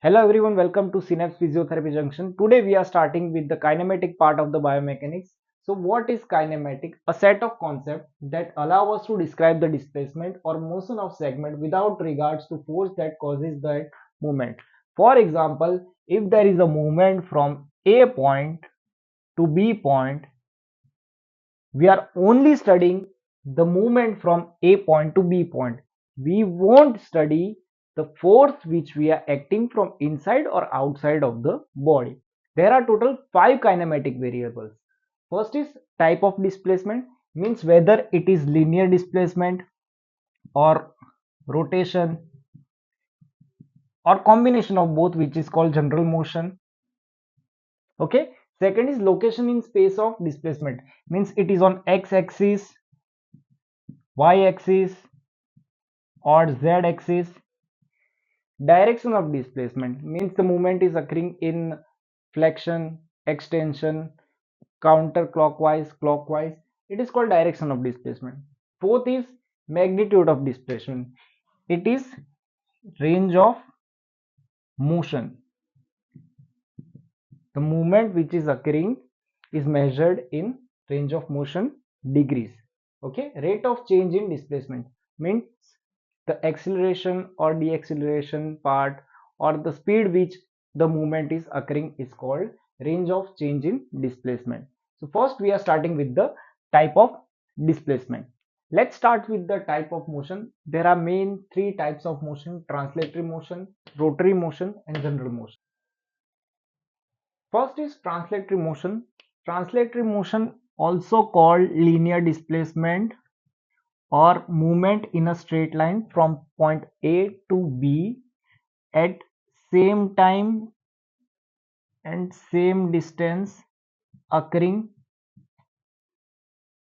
Hello everyone, welcome to Synapse Physiotherapy Junction. Today we are starting with the kinematic part of the biomechanics. So what is kinematic? A set of concepts that allow us to describe the displacement or motion of segment without regards to force that causes that movement. For example, if there is a movement from A point to B point, we are only studying the movement from A point to B point. We won't study the force which we are acting from inside or outside of the body. There are total 5 kinematic variables. First is type of displacement, means whether it is linear displacement or rotation or combination of both, which is called general motion. Okay. Second is location in space of displacement, means it is on x axis, y axis or z axis. Direction of displacement means the movement is occurring in flexion, extension, counterclockwise, clockwise. It is called direction of displacement. Fourth is magnitude of displacement. It is range of motion. The movement which is occurring is measured in range of motion degrees. Okay, rate of change in displacement means the acceleration or deceleration part or the speed which the movement is occurring is called range of change in displacement. So first we are starting with the type of displacement. Let's start with the type of motion. There are main three types of motion: translatory motion, rotary motion and general motion. First is translatory motion. Translatory motion, also called linear displacement or movement in a straight line from point A to B at same time and same distance, occurring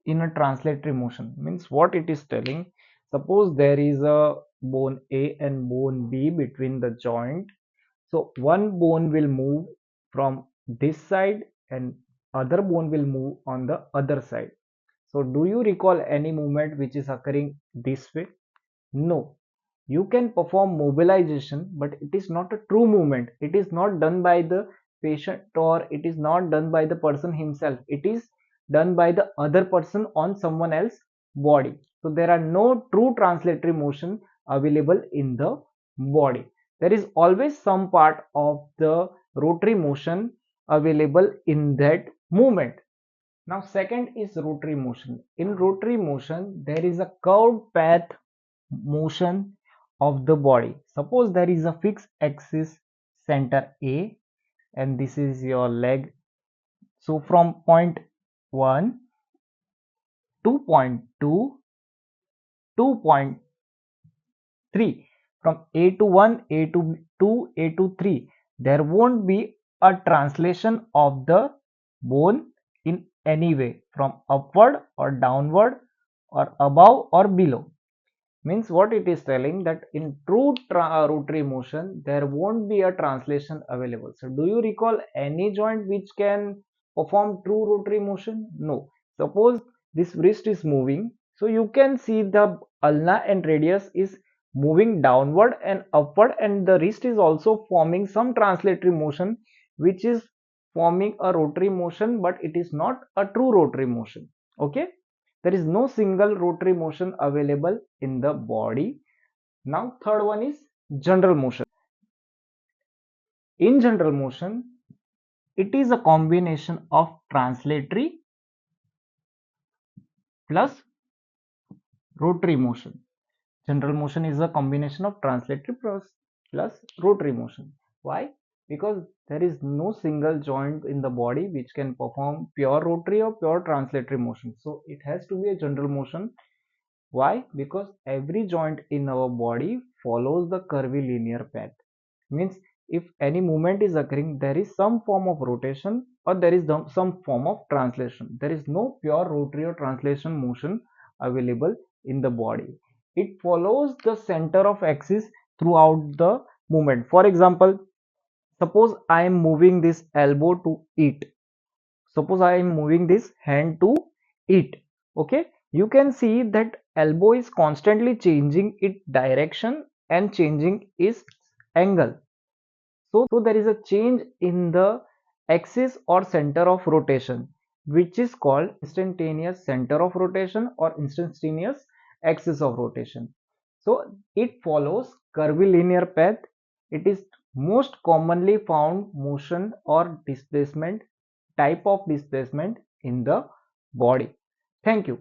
in a translatory motion. Means what it is telling, suppose there is a bone A and bone B between the joint. So one bone will move from this side and other bone will move on the other side. So do you recall any movement which is occurring this way? No. You can perform mobilization, but it is not a true movement. It is not done by the patient or it is not done by the person himself. It is done by the other person on someone else's body. So there are no true translatory motion available in the body. There is always some part of the rotary motion available in that movement. Now second is rotary motion. In rotary motion, there is a curved path motion of the body. Suppose there is a fixed axis center A and this is your leg. So from point 1 to point 2 to point 3, from A to 1, A to 2, A to 3, there won't be a translation of the bone in any way from upward or downward or above or below. Means what it is telling, that in true rotary motion there won't be a translation available. So do you recall any joint which can perform true rotary motion? No. Suppose this wrist is moving, so you can see the ulna and radius is moving downward and upward, and the wrist is also forming some translatory motion which is forming a rotary motion, but it is not a true rotary motion. Okay, there is no single rotary motion available in the body. Now third one is general motion. In general motion, it is a combination of translatory plus rotary motion. General motion is a combination of translatory plus rotary motion. Why? Because there is no single joint in the body which can perform pure rotary or pure translatory motion. So it has to be a general motion. Why? Because every joint in our body follows the curvilinear path. Means if any movement is occurring, there is some form of rotation or there is some form of translation. There is no pure rotary or translation motion available in the body. It follows the center of axis throughout the movement. For example, suppose I am moving this elbow to eat. Suppose I am moving this hand to eat. Okay, you can see that elbow is constantly changing its direction and changing its angle. So there is a change in the axis or center of rotation, which is called instantaneous center of rotation or instantaneous axis of rotation. So it follows curvilinear path. It is most commonly found motion or displacement type of displacement in the body. Thank you.